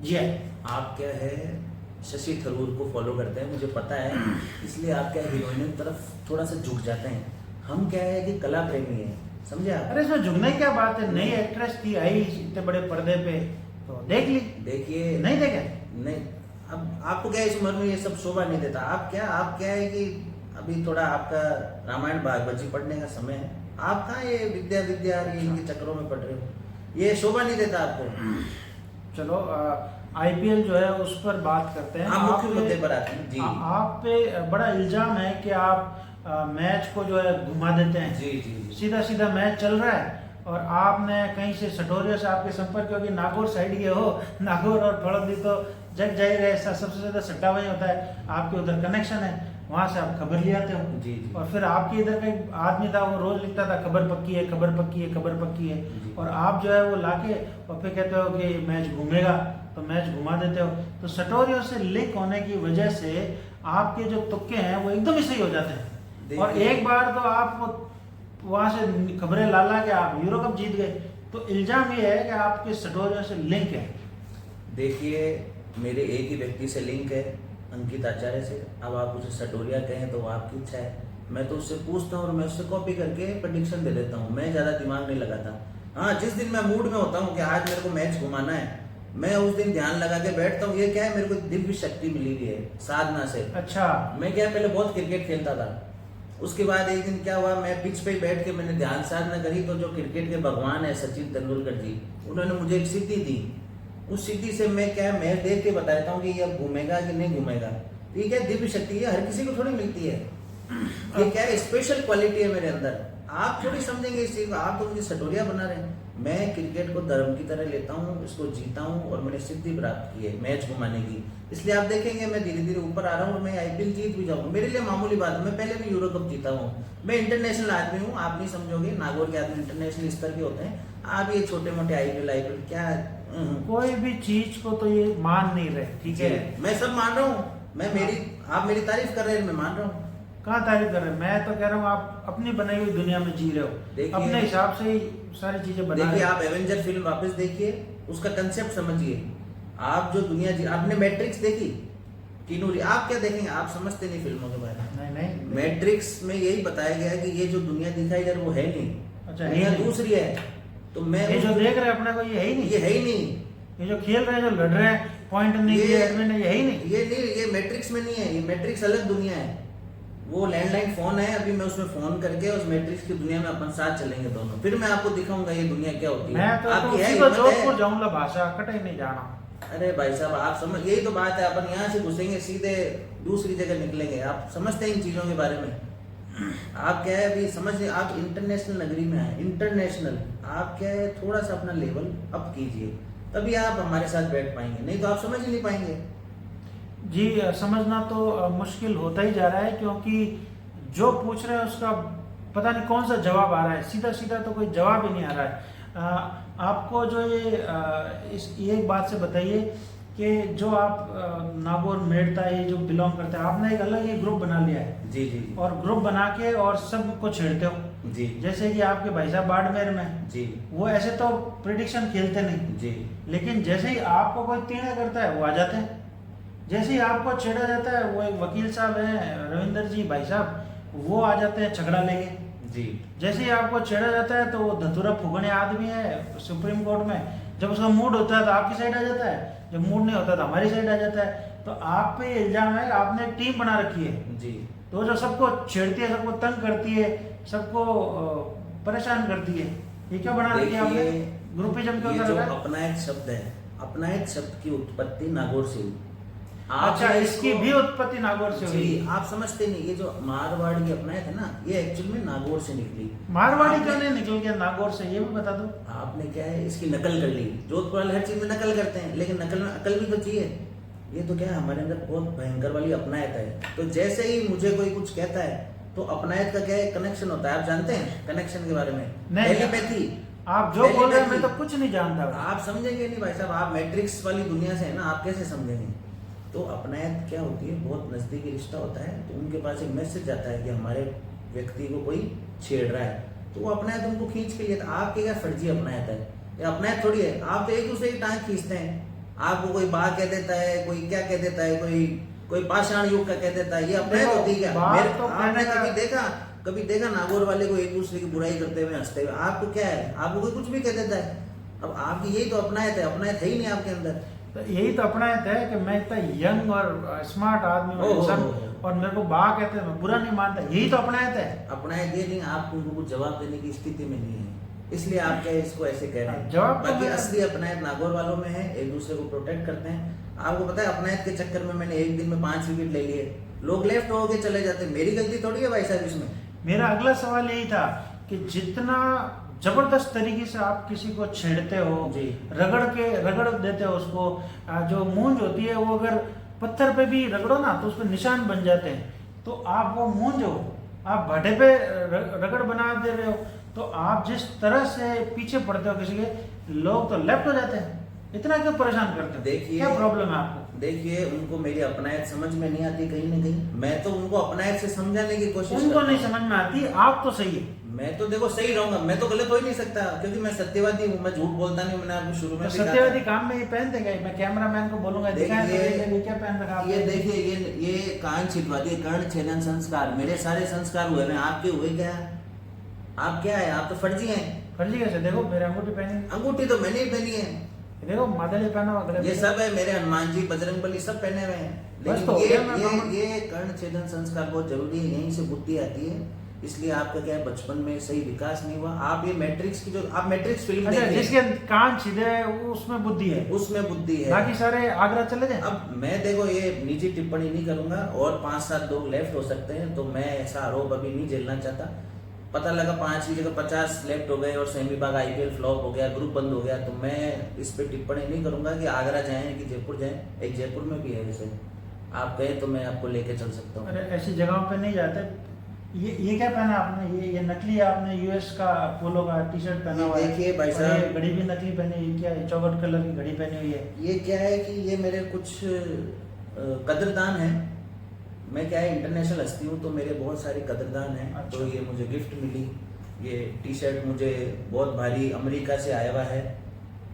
जिया। आप क्या है शशि थरूर को फॉलो करते हैं, मुझे पता है, इसलिए आप क्या हीरोइनों की तरफ थोड़ा सा झुक जाते हैं। हम क्या है कि कला प्रेमी है, समझे आप? अरे इसमें झुकने की क्या बात है, नई एक्ट्रेस थी, आई इतने बड़े पर्दे पे तो देख ली। देखिए नहीं देखे? नहीं, अब आपको क्या इस उम्र में ये सब शोभा नहीं देता। आप क्या है कि अभी थोड़ा आपका रामायण भागवत पढ़ने का समय है, आप कहाँ ये विद्या इनके चक्करों में पड़ रहे हो, ये शोभा नहीं देता आपको। चलो आईपीएल जो है उस पर बात करते हैं। आप मुख्य मुद्दे पर आते हैं। जी, आप पे बड़ा इल्जाम है कि आप मैच को जो है घुमा देते हैं। जी। सीधा मैच चल रहा है और आपने कहीं से सटोरिया से आपके संपर्क, क्योंकि नागौर साइड के हो, नागौर और फड़ौदी तो जग जाहिर है सबसे ज्यादा सट्टा वही होता है, आपके उधर कनेक्शन है, वहां से आप खबर ले आते हो। जी। और फिर आपके इधर का एक आदमी था, वो रोज लिखता था खबर पक्की है, खबर पक्की है, और आप जो है वो लाके और फिर कहते हो कि मैच घूमेगा, तो मैच घुमा देते हो। तो सटोरियो से लिंक होने की वजह से आपके जो तुक्के हैं वो एकदम ही सही हो जाते हैं। और एक बार तो आप वहां से खबरें ला के आप यूरो कप जीत गए। तो इल्जाम ये है कि आपके सटोरियो से लिंक है। देखिए मेरे एक ही व्यक्ति से लिंक है, अंकित आचार्य से। अब आप उसे सटोरिया कहें तो वो आपकी इच्छा है, मैं तो उससे पूछता हूँ और मैं उससे कॉपी करके प्रेडिक्शन दे देता हूँ, मैं ज़्यादा दिमाग नहीं लगाता। हाँ, जिस दिन मैं मूड में होता हूँ कि आज मेरे को मैच घुमाना है, मैं उस दिन ध्यान लगा के बैठता हूँ। ये क्या है, मेरे को दिव्य शक्ति मिली हुई है साधना से। अच्छा। मैं क्या पहले बहुत क्रिकेट खेलता था, उसके बाद एक दिन क्या हुआ, मैं पिच पे बैठ के मैंने ध्यान साधना करी, तो जो क्रिकेट के भगवान है सचिन तेंदुलकर जी, उन्होंने मुझे एक सिद्धि दी। उस सिद्धि से मैं क्या है, मैं देख के बताता हूँ कि ये अब घूमेगा कि नहीं घूमेगा। तो ये क्या दिव्य शक्ति है, हर किसी को थोड़ी मिलती है। ये क्या है, स्पेशल क्वालिटी है मेरे अंदर। आप थोड़ी समझेंगे इस चीज को, आप तो मुझे सटोरिया बना रहे हैं। मैं क्रिकेट को धर्म की तरह लेता हूँ, इसको जीता हूँ, और मैंने सिद्धि प्राप्त की है मैच घुमाने की। इसलिए आप देखेंगे मैं धीरे धीरे ऊपर आ रहा हूँ, और मैं आईपीएल जीत भी जाऊँ, मेरे लिए मामूली बात है। मैं पहले भी यूरो कप जीता हूँ। मैं इंटरनेशनल आदमी हूँ, आप नहीं समझोगे, नागौर के आदमी इंटरनेशनल स्तर के होते हैं। आप ये छोटे मोटे आईपीएल क्या, कोई भी चीज को तो ये मान नहीं रहे, ठीक है। मैं सब मान रहा हूँ। आप मेरी तारीफ कर रहे हैं, मैं मान रहा हूँ। कहाँ तारीफ कर रहे हैं, मैं तो कह रहा हूँ आप अपनी बनाई हुई दुनिया में जी रहे हो, अपने हिसाब से ही सारी चीजें बना रहे हो। देखिए, आप एवेंजर फिल्म वापस देखिए, उसका कंसेप्ट समझिए। आप जो दुनिया जी, आपने मैट्रिक्स देखी, कीनू, आप क्या देखेंगे, आप समझते नहीं फिल्मों के बारे में। नहीं। मैट्रिक्स में यही बताया गया है कि ये जो दुनिया दिखाई दे रही वो है नहीं। अच्छा, दुनिया दूसरी है। तो मैं ये जो देख रहे हैं अपने को, ये है ही नहीं। ये है ही नहीं। ये जो खेल रहे हैं, जो लड़ रहे हैं, पॉइंट नहीं ये है ही नहीं। ये मैट्रिक्स में नहीं है। ये मैट्रिक्स अलग दुनिया है। वो लैंडलाइन फोन है, अभी मैं उसमें फोन करके उस मैट्रिक्स की दुनिया में अपन साथ चलेंगे दोनों, फिर मैं आपको दिखाऊंगा ये दुनिया क्या होती है। मैं तो जोधपुर जाऊंगा, भाषा कटे नहीं जाना। अरे भाई साहब, आप समझ, यही तो बात है। अपन यहाँ से घुसेंगे सीधे दूसरी जगह निकलेंगे। आप समझते हैं इन चीजों के बारे में। आप क्या है, अभी समझ, आप इंटरनेशनल नगरी में आए, इंटरनेशनल। आप क्या है, थोड़ा सा अपना लेवल अप कीजिए, तभी आप हमारे साथ बैठ पाएंगे, नहीं तो आप समझ ही नहीं पाएंगे। जी, समझना तो मुश्किल होता ही जा रहा है, क्योंकि जो पूछ रहे हैं उसका पता नहीं कौन सा जवाब आ रहा है। सीधा सीधा तो कोई जवाब ही नहीं आ रहा है। आपको जो ये एक बात से बताइए कि जो आप नागौर मेड़ता ये जो बिलोंग करते हैं, आपने एक अलग ही ग्रुप बना लिया है। जी जी। और ग्रुप बना के और सबको छेड़ते हो जी। जैसे कि आपके भाई साहब बाड़मेर में जी, वो ऐसे तो प्रिडिक्शन खेलते नहीं जी, लेकिन जैसे ही आपको कोई टीना करता है वो आ जाते हैं। जैसे ही आपको छेड़ा जाता है, वो एक वकील साहब हैं रविंदर जी भाई साहब, वो आ जाते हैं झगड़ा लेके जी। जैसे ही आपको छेड़ा जाता है तो वो धतूरा फुगने आदमी है सुप्रीम कोर्ट में, जब उसका मूड होता है तो आपकी साइड आ जाता है, जब मूड नहीं होता तो हमारी साइड आ जाता है। तो आप पे इल्जाम है, आपने टीम बना रखी है जी। तो जो सबको छेड़ती है, सबको तंग करती है, सबको परेशान करती है, ये क्या बना रखी है आपने? ग्रुपिज्म क्यों कर रखा है? अपनायत शब्द है, अपनायत शब्द की उत्पत्ति नागौर से हुई। अच्छा, इसकी भी उत्पत्ति नागौर से हुई? आप समझते नहीं, ये जो मारवाड़ी अपनायत है ना, ये एक्चुअल में नागौर से निकली। मारवाड़ी क्यों नहीं निकल गया नागौर से, ये भी बता दो। आपने क्या है, इसकी नकल कर ली। जोधपुर वाले हर चीज में नकल करते हैं, लेकिन नकल में अकल भी तो चाहिए। ये तो क्या है, हमारे अंदर बहुत भयंकर वाली अपनायत है। तो जैसे ही मुझे कोई कुछ कहता है तो अपनायत का क्या है, कनेक्शन होता है। आप जानते हैं कनेक्शन के बारे में? टेलीपैथी। आप जो बोल रहे हैं मैं तो कुछ नहीं जानता। आप समझेंगे नहीं भाई साहब, आप मैट्रिक्स वाली दुनिया से है ना, आप कैसे समझेंगे? तो अपनायत क्या होती है, बहुत नजदीकी रिश्ता होता है। तो उनके पास एक मैसेज जाता है कि हमारे व्यक्ति को कोई छेड़ रहा है, तो वो अपनायत उनको खींच के लिए। आपके क्या फर्जी अपनायत है, ये अपनायत थोड़ी है। आप तो एक दूसरे की टांग खींचते हैं। आपको कोई बा कह देता है, कोई क्या कह देता है, कोई पाषाण युग का कह देता है, ये अपनायत होती है क्या? आपने कभी देखा नागौर वाले को एक दूसरे की बुराई करते हुए, हंसते हुए? आपको क्या है, आपको कोई कुछ भी कह देता है। अब आपकी यही तो अपनायत है, अपनायत है ही नहीं आपके अंदर। तो यही तो अपनायत है कि मैं इतना यंग और स्मार्ट आदमी हूँ और मेरे को बा कहते हैं, मैं बुरा नहीं मानता, यही तो अपनायत है। अपनायत ये नहीं, आप उनको कुछ जवाब देने की स्थिति में नहीं है, इसलिए आप क्या इसको ऐसे कह रहे हैं। जवाब बाकी असली अपनायत नागौर वालों में है, एक दूसरे को प्रोटेक्ट करते हैं। आपको पता है, अपनायत के चक्कर में मैंने एक दिन में 5 विकेट ले लिए। लोग लेफ्ट हो के चले जाते, मेरी गलती थोड़ी है भाई साहब इसमें। मेरा अगला सवाल यही था कि जितना जबरदस्त तरीके से आप किसी को छेड़ते हो, रगड़ देते हो उसको, जो मूंज होती है वो अगर पत्थर पे भी रगड़ो ना तो उस पर निशान बन जाते हैं। तो आप वो मूंज हो, आप भाटे पे रगड़ बना दे रहे हो, तो आप जिस तरह से पीछे पड़ते हो किसी के, लोग तो लेफ्ट हो जाते हैं। इतना क्यों परेशान करते हो? देखिए, क्या प्रॉब्लम है आपको? देखिए, उनको मेरी अपनायत समझ में नहीं आती कहीं ना कहीं। मैं तो उनको अपनायत से समझाने की कोशिश उनको नहीं समझ में आती, आप तो सही है। मैं तो देखो सही रहूंगा, मैं तो गलत हो ही नहीं सकता, क्योंकि मैं सत्यवादी हूँ, मैं झूठ बोलता नहीं हूँ। मैंने आपको शुरू में भी सत्यवादी काम में ये पहनते गए, मैं कैमरामैन को बोलूंगा दिखाएं तो ये क्या पहन रखा आपने? ये देखिए, ये कान छिदवादी, कर्ण छेदन संस्कार, मेरे सारे संस्कार हुए हैं, आपके हुए क्या? आप क्या है, आप तो फर्जी हैं। फर्जी कैसे? देखो मेरे अंगूठी पहनी, अंगूठी तो मैंने ही पहनी है। देखो मादली पहना हुआ गले ये में। सब है मेरे हनुमान जी बजरंगबली सब पहने हुए हैं। बस लेकिन तो हो गया मैं मामा। ये कर्ण छेदन संस्कार बहुत जरूरी है, यहीं से बुद्धि आती है। इसलिए आपका क्या है, बचपन में सही विकास नहीं हुआ। आप ये मैट्रिक्स की जो आप मैट्रिक्स फिल्म अच्छा, देखिए, जिसके कान सीधे है वो उसमें बुद्धि है, उसमें बुद्धि है। बाकी सारे आगरा चले जाए। अब मैं देखो ये निजी टिप्पणी नहीं करूंगा, और 5-7 लोग लेफ्ट हो सकते हैं, तो मैं ऐसा आरोप अभी नहीं झेलना चाहता। पता लगा 5 की जगह 50 लेफ्ट हो गए और सेमी बाग IPL फ्लॉप हो गया, ग्रुप बंद हो गया, तो मैं इस पे टिप्पणी नहीं करूंगा कि आगरा जाएं कि जयपुर जाएं। एक जयपुर में भी है, वैसे आप कहें तो मैं आपको लेके चल सकता हूँ। अरे ऐसी जगहों पे नहीं जाते। ये क्या पहना आपने? ये नकली आपने US का पोलो का टी-शर्ट पहना हुआ है। देखिए भाई और साहब, ये घड़ी भी नकली पहनी हुई, क्या है? चौकट कलर की घड़ी पहनी हुई है। ये क्या है कि ये मेरे कुछ कदरदान है। मैं क्या है इंटरनेशनल हस्ती हूँ, तो मेरे बहुत सारे कदरदान हैं। अच्छा। तो ये मुझे गिफ्ट मिली। ये टी-शर्ट मुझे बहुत भारी अमेरिका से आया हुआ है,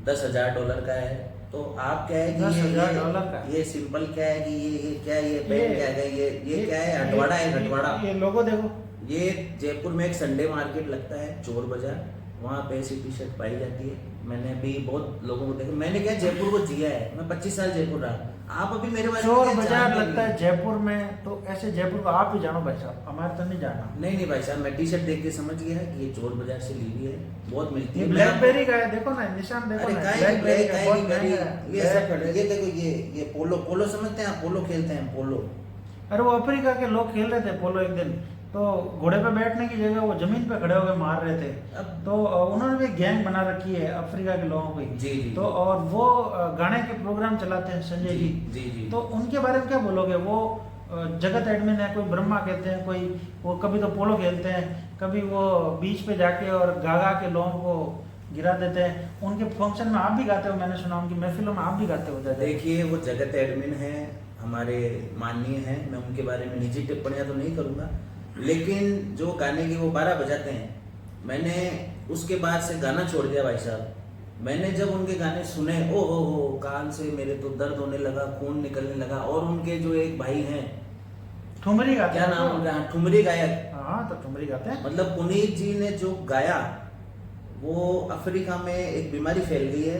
$10,000 का है। तो आप क्या है कि $10,000 का? ये सिंपल क्या है कि ये क्या है, ये पेन क्या है, ये क्या है, हटवाड़ा है, हटवाड़ा। ये लोगो देखो। ये जयपुर में एक संडे मार्केट लगता है, चोर बाजार, वहाँ पे ऐसी टी-शर्ट पाई जाती है। मैंने भी बहुत लोगों को देखा। मैंने क्या जयपुर को जिया है, मैं 25 साल जयपुर रहा। आप अभी मेरे बारे में चोर क्या बाजार जानते लगता नहीं? है जयपुर में, तो ऐसे जयपुर को आप ही जानो भाई साहब, हमारे तो नहीं जाना। नहीं भाई साहब, मैं टी-शर्ट देख के समझ गया कि ये चोर बाजार से ली हुई है, बहुत मिलती ये है। ब्लैकबेरी का है, देखो ना निशान देखो अरे ना, काहे ब्लैकबेरी का बहुत ब्लैकबेरी, महंगा है। ये सब ब्लैक- ये देखो, ये पोलो समझते हैं आप? पोलो खेलते हैं पोलो। अरे वो अफ्रीका के लोग खेल रहे थे पोलो एक दिन, तो घोड़े पे बैठने की जगह वो जमीन पे खड़े होकर मार रहे थे। अब तो उन्होंने भी गैंग बना रखी है अफ्रीका के लोगों की। जी जी तो और वो गाने के प्रोग्राम चलाते हैं संजय जी। जी जी। तो उनके बारे में क्या बोलोगे? वो जगत एडमिन है, कोई ब्रह्मा कहते हैं, कोई वो कभी तो पोलो खेलते हैं, कभी वो बीच पे जाके और गागा के लोगों को गिरा देते हैं। उनके फंक्शन में आप भी गाते हो, मैंने सुना उनकी महफिलों में आप भी गाते हो। देखिए वो जगत एडमिन है, हमारे माननीय हैं, मैं उनके बारे में निजी टिप्पणियां तो नहीं करूंगा, लेकिन जो गाने की वो 12 बजाते हैं, मैंने उसके बाद से गाना छोड़ दिया भाई साहब। मैंने जब उनके गाने सुने, ओ हो कान से मेरे तो दर्द होने लगा, खून निकलने लगा। और उनके जो एक भाई हैं, ठुमरी गाते क्या हैं नाम उनका, ठुमरी गायक, हाँ तो ठुमरी गाते हैं। मतलब पुनीत जी ने जो गाया, वो अफ्रीका में एक बीमारी फैल गई है,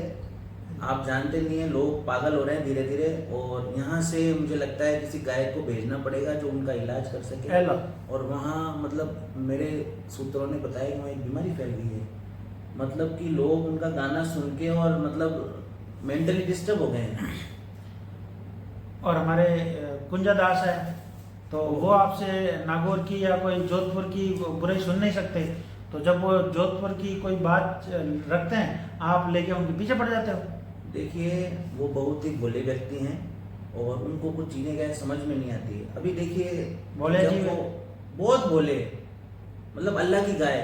आप जानते नहीं है, लोग पागल हो रहे हैं धीरे धीरे। और यहाँ से मुझे लगता है किसी गायक को भेजना पड़ेगा जो उनका इलाज कर सके। हेलो। और वहाँ मतलब मेरे सूत्रों ने बताया कि वहाँ एक बीमारी फैल गई है, मतलब कि लोग उनका गाना सुन के और मतलब मेंटली डिस्टर्ब हो गए हैं। और हमारे कुंजा दास है, तो वो आपसे नागौर की या कोई जोधपुर की बुराई सुन नहीं सकते, तो जब वो जोधपुर की कोई बात रखते हैं आप लेके उनके पीछे पड़ जाते हो। देखिए वो बहुत ही भोले व्यक्ति हैं और उनको कुछ चीजें क्या समझ में नहीं आती है। अभी देखिए भोले जब जी वो बहुत भोले, मतलब अल्लाह की गाय,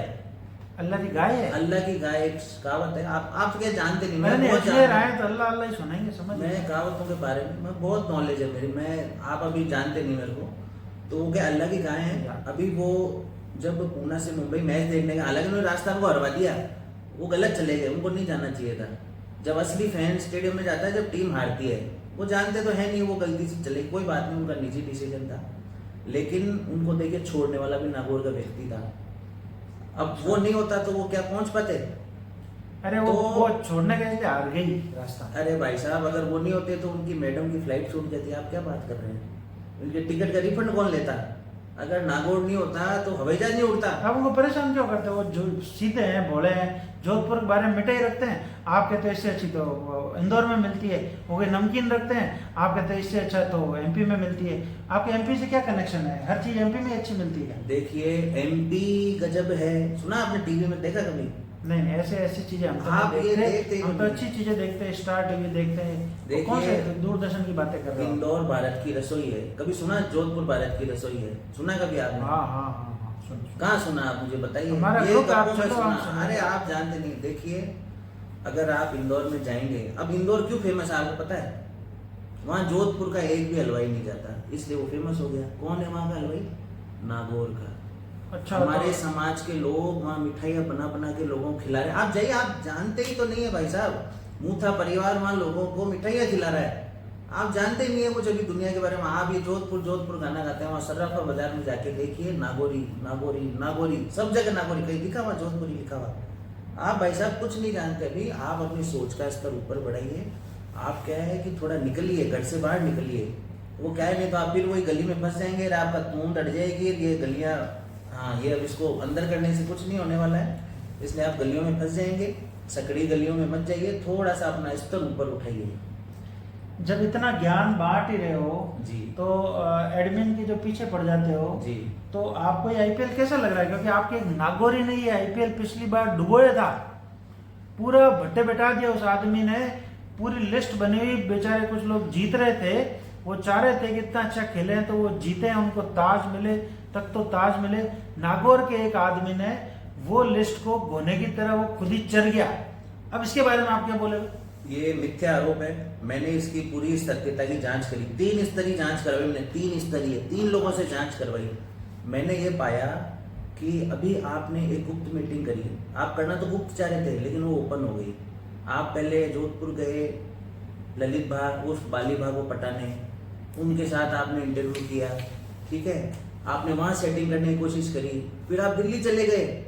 अल्लाह की गाय है। अल्लाह की गाय एक कहावत है, आप क्या जानते नहीं, मैंने बहुत अजमेर जानता हूं। आए तो अल्लाह अल्लाह ही सुनाएंगे, समझ मैं कहावतों के बारे में मैं बहुत नॉलेज है मेरी, मैं आप अभी जानते नहीं मेरे को। तो वो क्या अल्लाह की गाय है। अभी वो जब पूना से मुंबई मैच देखने का, हालांकि उन्होंने राजस्थान को हरवा दिया, वो गलत चले गए, उनको नहीं जाना चाहिए था। जब असली फैन स्टेडियम में जाता है जब टीम हारती है, वो जानते तो है नहीं, वो गलती से चले, कोई बात नहीं, उनका निजी डिसीजन था। लेकिन उनको देखिए छोड़ने वाला भी नागौर का व्यक्ति था। अब वो नहीं होता तो वो क्या पहुंच पाते? अरे वो छोड़ने के लिए हार गई रास्ता। अरे भाई साहब, अगर वो नहीं होते तो उनकी मैडम की फ्लाइट छूट जाती। आप क्या बात कर रहे हैं? उनके टिकट का रिफंड कौन लेता? अगर नागौर नहीं होता तो हवाई जहाज नहीं उड़ता। आप उनको परेशान क्यों करते हो? वो जो सीधे हैं, भोले हैं, जोधपुर के बारे में मिठाई रखते हैं, आप कहते हो इससे अच्छी तो इंदौर में मिलती है। वो कोई नमकीन रखते हैं, आप कहते हैं इससे अच्छा तो MP में मिलती है। आपके MP से क्या कनेक्शन है? हर चीज MP में अच्छी मिलती है। देखिए MP गजब है, सुना आपने टीवी में देखा कभी? नहीं ऐसे चीजें हम तो आप नहीं ये देखते, देखते हम तो नहीं। अच्छी चीजें देखते हैं, स्टार TV देखते हैं। देखिए, कौन से दूरदर्शन की बातें कर रहे हो? इंदौर भारत की रसोई है, कभी सुना? जोधपुर भारत की रसोई है, सुना कभी आपने? हाँ सुन। कहाँ सुना आप मुझे बताइए। हमारा ये ग्रुप आप गप्पों में चलो, हम सुना। सुनाएंगे। अरे आप जानते नहीं। देखिए अगर आप इंदौर में जाएंगे, अब इंदौर क्यों फेमस है आपको पता है? वहाँ जोधपुर का एक भी हलवाई नहीं जाता, इसलिए वो फेमस हो गया। कौन है वहाँ का हलवाई? नागौर का। अच्छा, हमारे तो समाज के लोग वहाँ मिठाइयाँ बना बना के लोगों को खिला रहे हैं। आप जाइए, आप जानते ही तो नहीं है भाई साहब। मूथा परिवार वहाँ लोगों को मिठाइयाँ खिला रहा है, आप जानते ही नहीं है कुछ अभी दुनिया के बारे में। आप ये जोधपुर गाना गाते हैं, वहाँ सर्राफा बाजार में जाके देखिए, नागौरी नागौरी नागौरी, सब जगह नागौरी, कहीं लिखा हुआ जोधपुरी लिखा हुआ? आप भाई साहब कुछ नहीं जानते अभी, आप अपनी सोच का स्तर ऊपर बढ़ाइए। आप क्या है कि थोड़ा निकलिए, घर से बाहर निकलिए। वो क्या है, नहीं तो आप फिर वही गली में फंस जाएंगे, आपका तूंद अट जाएगी। ये गलियां, हाँ, ये अब इसको अंदर करने से कुछ नहीं होने वाला है, इसलिए आप गलियों में फंस जाएंगे। सकड़ी गलियों में मत जाइए, थोड़ा सा अपना स्तर ऊपर उठाइए। जब इतना ज्ञान बांट ही रहे हो जी, तो एडमिन के जो पीछे पड़ जाते हो जी। तो आपको ये आईपीएल कैसा लग रहा है? क्योंकि आपके नागौरी ने ये आईपीएल पिछली बार डुबोया था, पूरा भट्टे बैठा दिया उस आदमी ने। पूरी लिस्ट बनी हुई, बेचारे कुछ लोग जीत रहे थे, वो चाह रहे थे कि इतना अच्छा खेले हैं तो वो जीते, उनको ताज मिले, तक तो ताज मिले। नागौर के एक आदमी ने वो लिस्ट को घोने की तरह वो खुद ही चढ़ गया। अब इसके बारे में आप क्या बोलेंगे? ये मिथ्या आरोप है। मैंने इसकी पूरी सत्यता की जांच करी, 3 स्तरीय जांच करवाई मैंने, 3 स्तरीय, 3 लोगों से जांच करवाई। मैंने ये पाया कि अभी आपने एक गुप्त मीटिंग करी, आप करना तो गुप्त चाह रहे थे लेकिन वो ओपन हो गई। आप पहले जोधपुर गए, ललित भाग उर्फ बाली भाग को पटाने, उनके साथ आपने इंटरव्यू किया, ठीक है, आपने वहां सेटिंग करने की कोशिश करी। फिर आप दिल्ली चले गए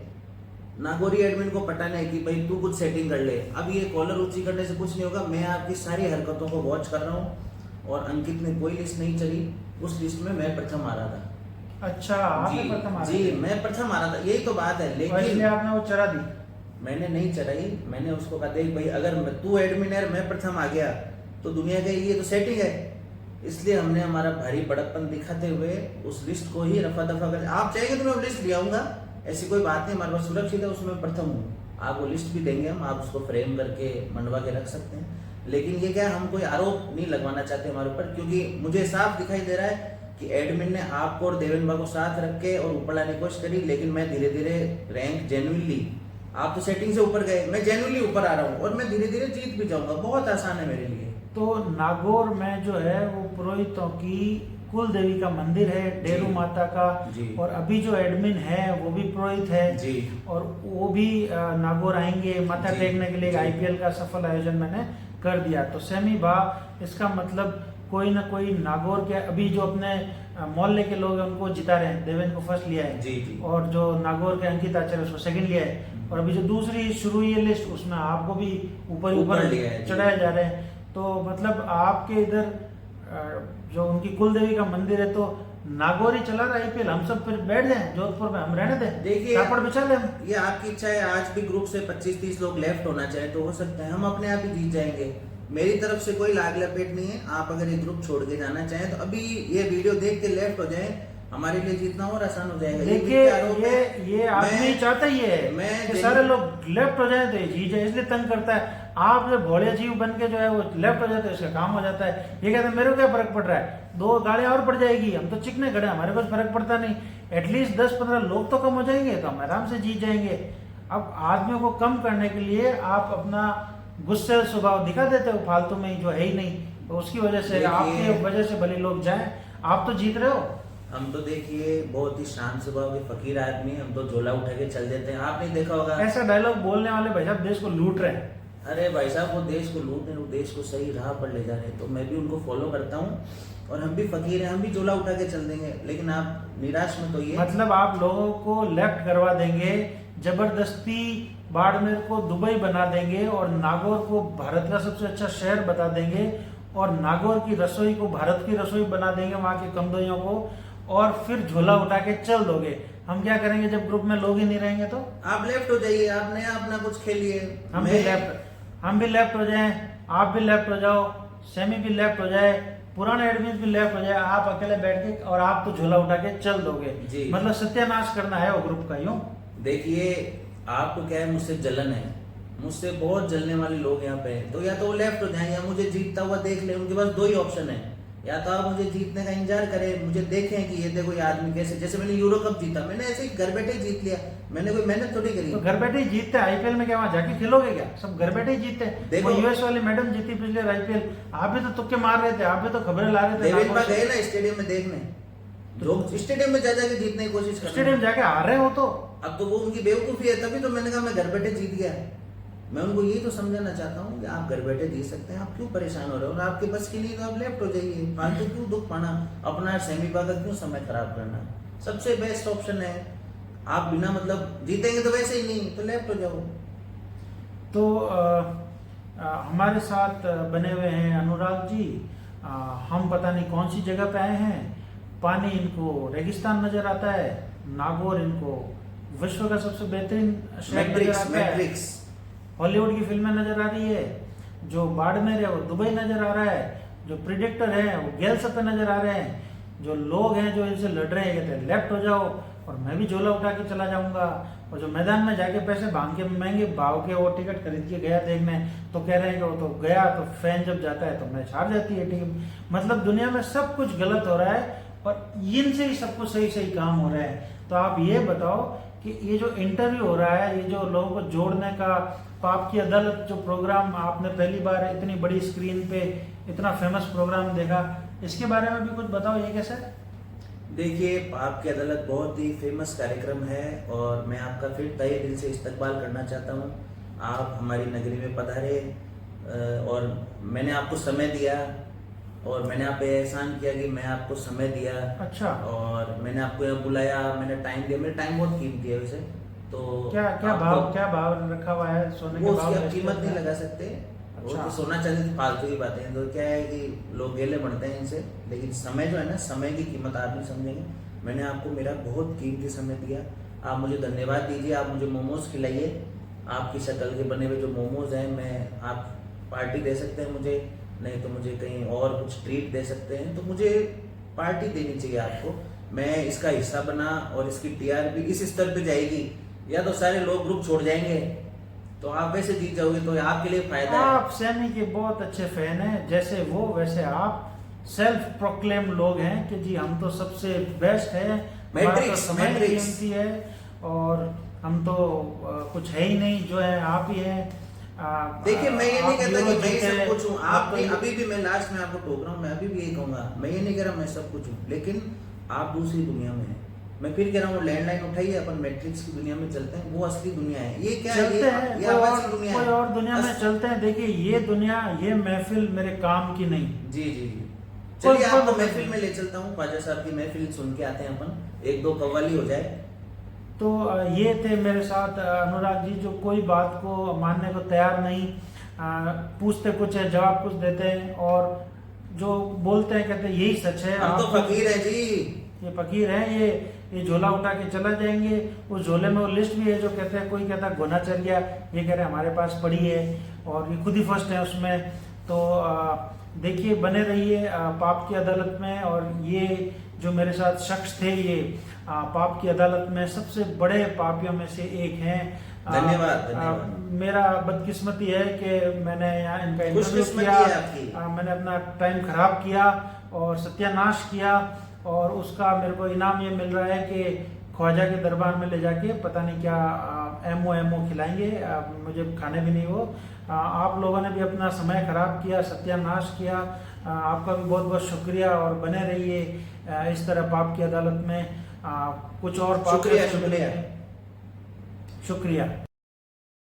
नागौरी एडमिन को पटाने की, भाई तू कुछ सेटिंग कर ले। अब ये कॉलर ऊंची करने से कुछ नहीं होगा, मैं आपकी सारी हरकतों को वॉच कर रहा हूँ। और अंकित ने कोई लिस्ट नहीं चली, उस लिस्ट में मैं प्रथम आ रहा था। अच्छा, आपने जी, प्रथम आ रहे जी, थे। मैं प्रथम आ रहा था, यही तो बात है। और लेकिन इसलिए आपने वो चढ़ा दी। मैंने नहीं चढ़ाई, मैंने उसको कहा देख भाई, अगर तू एडमिन है, मैं प्रथम आ गया तो दुनिया कहेगी ये तो सेटिंग है। इसलिए हमने हमारा भारी बड़प्पन दिखाते हुए उस लिस्ट को ही रफा दफा कर, आप चाहेंगे तो मैं लिस्ट ले आऊंगा, ऐसी कोई बात नहीं, हमारे पास सुरक्षित है, उसमें प्रथम हूँ। आप वो लिस्ट भी देंगे हम, आप उसको फ्रेम करके मंडवा के रख सकते हैं। लेकिन ये क्या, हम कोई आरोप नहीं लगवाना चाहते हमारे ऊपर, क्योंकि मुझे साफ दिखाई दे रहा है कि एडमिन ने आपको और देवेंद्र को साथ रख के और ऊपर लाने की कोशिश करी। लेकिन मैं धीरे धीरे रैंक जेन्युइनली, आप तो सेटिंग से ऊपर गए, मैं जेन्युइनली ऊपर आ रहा हूँ और मैं धीरे धीरे जीत भी जाऊंगा। बहुत आसान है मेरे लिए। तो नागौर में जो है वो पुरोहितों की कुल देवी का मंदिर है, डेरू जी, माता का। जी। और अभी जो एडमिन है वो भी पुरोहित है जी, और वो भी नागौर आएंगे माथा जी, टेकने के लिए। जी। आईपीएल का सफल आयोजन मैंने कर दिया। तो सेमी बा, इसका मतलब कोई ना कोई नागौर के अभी जो अपने मोहल्ले के लोग हैं उनको जिता रहे हैं। देवेंद्र को फर्स्ट लिया है, जी, जी। और जो नागौर के अंकित आचार्य उसको सेकंड लिया है। और अभी जो दूसरी शुरू हुई है लिस्ट, उसमें आपको भी ऊपर ऊपर लिया है, जी। चढ़ाए जा रहे हैं। तो मतलब आपके इधर जो उनकी कुल देवी का मंदिर है, तो नागौरी चला रहा आईपीएल, हम सब फिर बैठ जाएं जोधपुर में, हम रहने दें, देखिए, चापड़ बिछा लें हम। ये आपकी इच्छा है। आज भी ग्रुप से 25-30 लोग लेफ्ट होना चाहे तो हो सकता है, हम अपने आप ही जीत जाएंगे। मेरी तरफ से कोई लाग लपेट नहीं है। आप अगर ये ग्रुप छोड़ के जाना चाहें तो अभी ये वीडियो देख के लेफ्ट हो जाएं, हमारे लिए जीतना और आसान हो जाएगा। देखिए, ये आदमी चाहता ही है कि सारे लोग लेफ्ट हो जाए तो ये जीत जाए, इसलिए तंग करता है। आप जो भोले जीव बन के जो है वो लेफ्ट हो जाते हैं, इसका काम हो जाता है। ये कहते हैं मेरे को क्या फर्क पड़ रहा है, 2 गाड़ियां और पड़ जाएगी, हम तो चिकने खड़े, हमारे को फर्क पड़ता नहीं। एटलीस्ट 10-15 लोग तो कम हो जाएंगे तो हम आराम से जीत जाएंगे। अब आदमियों को कम करने के लिए आप अपना गुस्से स्वभाव दिखा देते हो फालतू में, जो है ही नहीं, तो उसकी वजह से, आपकी वजह से भले लोग जाएं, आप तो जीत रहे हो। हम तो देखिए बहुत ही शांत स्वभाव के फकीर आदमी, हम तो झोला उठा के चल देते हैं। आपने देखा होगा ऐसा डायलॉग बोलने वाले भाई साहब देश को लूट रहे हैं। अरे भाई साहब, वो देश को लूट रहे हैं, वो देश को सही राह पर ले जा रहे हैं। तो मैं भी उनको फॉलो करता हूँ और हम भी फकीर हैं, हम भी झोला उठा के चल देंगे। लेकिन आप निराश मत होइए। मतलब आप लोगों को लेफ्ट करवा देंगे, जबरदस्ती बाड़मेर को दुबई बना देंगे और नागौर को भारत का सबसे अच्छा शहर बता देंगे, और नागौर की रसोई को भारत की रसोई बना देंगे, वहां के कमदोइयों को, और फिर झोला उठा के चल दोगे। हम क्या करेंगे जब ग्रुप में लोग ही नहीं रहेंगे? तो आप लेफ्ट हो जाइए, आप नया अपना कुछ खेलिए। हम भी लेफ्ट हो जाएं, आप भी लेफ्ट हो जाओ, सेमी भी लेफ्ट हो जाए, पुराने एडमिन भी लेफ्ट हो जाए, आप अकेले बैठ के, और आप तो झोला उठा के चल दोगे। जी। मतलब सत्यानाश करना है वो ग्रुप का। यूं देखिए, आपको क्या है, मुझसे जलन है, मुझसे बहुत जलने वाले लोग यहाँ पे हैं। तो या तो वो लेफ्ट हो जाए या मुझे जीतता हुआ देख ले। उनके पास 2 ही ऑप्शन है, या तो आप मुझे जीतने का इंतजार करें, मुझे देखें कि ये देखो ये आदमी कैसे, जैसे मैंने यूरो कप जीता, मैंने ऐसे ही घर बैठे ही जीत लिया, मैंने कोई मेहनत थोड़ी करी। तो घर बैठे ही जीतते, आईपीएल में क्या वहां जाके खेलोगे क्या? सब घर बैठे ही जीतते। देखो, वो यूएस वाली मैडम जीती पिछले आईपीएल, आप भी तो तुक्के मार रहे थे, आप भी तो खबरें ला रहे थे। देवेंद्र गए ना स्टेडियम में देखने, लोग स्टेडियम में जा जाके जीतने की कोशिश कर रहे हैं। स्टेडियम जाके हार रहे हो तो अब तो वो उनकी बेवकूफी है, तभी तो मैंने कहा मैं घर बैठे जीत गया। मैं उनको यही तो समझाना चाहता हूँ कि आप घर बैठे जीत सकते हैं, आप क्यों परेशान हो रहे हो? और आपके बस की नहीं तो आप लेफ्ट हो जाइए, फालतू क्यों दुख पाना, अपना सेमीपा का क्यों समय खराब करना। सबसे बेस्ट ऑप्शन है, आप बिना मतलब जीतेंगे तो वैसे ही नहीं, तो लेफ्ट हो जाओ। तो हमारे साथ बने हुए हैं अनुराग जी। हम पता नहीं कौन सी जगह पे आए हैं। पानी इनको रेगिस्तान नजर आता है, नागौर इनको विश्व का सबसे बेहतरीन शहर नजर आता है, हॉलीवुड की फिल्में नजर आ रही है, जो बाड़मेर है वो दुबई नजर आ रहा है, जो प्रिडिक्टर है वो गेल्स पे नजर आ रहे हैं, जो लोग हैं जो इनसे लड़ रहे हैं कहते हैं लेफ्ट हो जाओ और मैं भी झोला उठा के चला जाऊंगा, और जो मैदान में जाके पैसे भांग के महंगे भाव के वो टिकट खरीद के गया देखने तो कह रहे हैं कि वो तो गया तो फैन जब जाता है तो मैच हार जाती है टीम। मतलब दुनिया में सब कुछ गलत हो रहा है और इनसे ही सब कुछ सही सही काम हो रहा है। तो आप ये बताओ कि ये जो इंटरव्यू हो रहा है, ये जो लोगों को जोड़ने का पाप की अदालत जो प्रोग्राम आपने पहली बार इतनी बड़ी स्क्रीन पे इतना फेमस प्रोग्राम देखा, इसके बारे में भी कुछ बताओ, ये कैसा है? देखिए, पाप की अदालत बहुत ही फेमस कार्यक्रम है और मैं आपका फिर तहे दिल से इस्तकबाल करना चाहता हूँ। आप हमारी नगरी में पधारे और मैंने आपको समय दिया और मैंने आप पे एहसान किया कि मैं आपको समय दिया। अच्छा। और मैंने आपको यहाँ बुलाया, मैंने टाइम दिया, मेरा टाइम बहुत कीमती है वैसे तो। क्या भाव रखा हुआ है सोने वो के भाव? उसकी आप कीमत नहीं लगा सकते। वो अच्छा। तो सोना चांदी की फालतू की बातें हैं। तो क्या है कि लोग गेले बढ़ते हैं इनसे, लेकिन समय जो है ना, समय की कीमत आप नहीं समझेंगे। मैंने आपको मेरा बहुत कीमती समय दिया, आप मुझे धन्यवाद दीजिए। आप मुझे मोमोज खिलाइए, आपकी शक्ल के बने हुए जो मोमोज हैं, मैं आप पार्टी दे सकते हैं मुझे, नहीं तो मुझे कहीं और कुछ ट्रीट दे सकते हैं, तो मुझे पार्टी देनी चाहिए आपको। मैं इसका हिस्सा बना और इसकी टीआरपी इस स्तर पे जाएगी, या तो सारे लोग ग्रुप छोड़ जाएंगे तो आप वैसे जीत जाओगे, तो आपके लिए फायदा है। आप सैनी के बहुत अच्छे फैन हैं, जैसे वो वैसे आप सेल्फ प्रोक्लेम लोग हैं कि जी हम तो सबसे बेस्ट है, हमारा तो समय कीमती है और हम तो कुछ है ही नहीं, जो है आप ही हैं। देखिए, मैं ये नहीं कहता कि मैं ही सब कुछ हूँ। आप तो अभी भी, मैं लास्ट में आपको टोक रहा हूँ, मैं अभी भी यही कहूंगा, मैं ये नहीं कह रहा मैं सब कुछ हूँ, लेकिन आप दूसरी दुनिया में हैं। मैं फिर कह रहा हूँ, लैंडलाइन उठाइए, अपन मैट्रिक्स की दुनिया में चलते हैं, वो असली दुनिया है। ये क्या चलते है? हैं, ये आभासी दुनिया है। कोई और दुनिया में चलते हैं। देखिए, ये दुनिया, ये महफिल मेरे काम की नहीं। जी जी जी, चलिए आपको महफिल में ले चलता हूँ। ख्वाजा साहब की महफिल सुन के आते हैं अपन, एक दो कव्वाली हो जाए। तो ये थे मेरे साथ अनुराग जी, जो कोई बात को मानने को तैयार नहीं, पूछते कुछ है जवाब कुछ देते हैं और जो बोलते हैं कहते हैं यही सच है। हम तो फकीर है जी, ये फकीर है, ये झोला उठा के चला जाएंगे। उस झोले में वो लिस्ट भी है जो कहते हैं, कोई कहता है गोना चल गया, ये कह रहे हैं हमारे पास पड़ी है और ये खुद ही फर्स्ट है उसमें। तो देखिए, बने रहिए पाप की अदालत में। और ये जो मेरे साथ शख्स थे, ये पाप की अदालत में सबसे बड़े पापियों में से एक हैं। धन्यवाद। मेरा बदकिस्मती है कि मैंने यहाँ इनका इंटरव्यू किया, मैंने अपना टाइम खराब किया और सत्यानाश किया, और उसका मेरे को इनाम ये मिल रहा है कि ख्वाजा के दरबार में ले जाके पता नहीं क्या एमओ खिलाएंगे, मुझे खाने भी नहीं वो। आप लोगों ने भी अपना समय खराब किया, सत्यानाश किया, आपका भी बहुत बहुत शुक्रिया। और बने रहिए इस तरह पाप की अदालत में। कुछ और पाप शुक्रिया। शुक्रिया।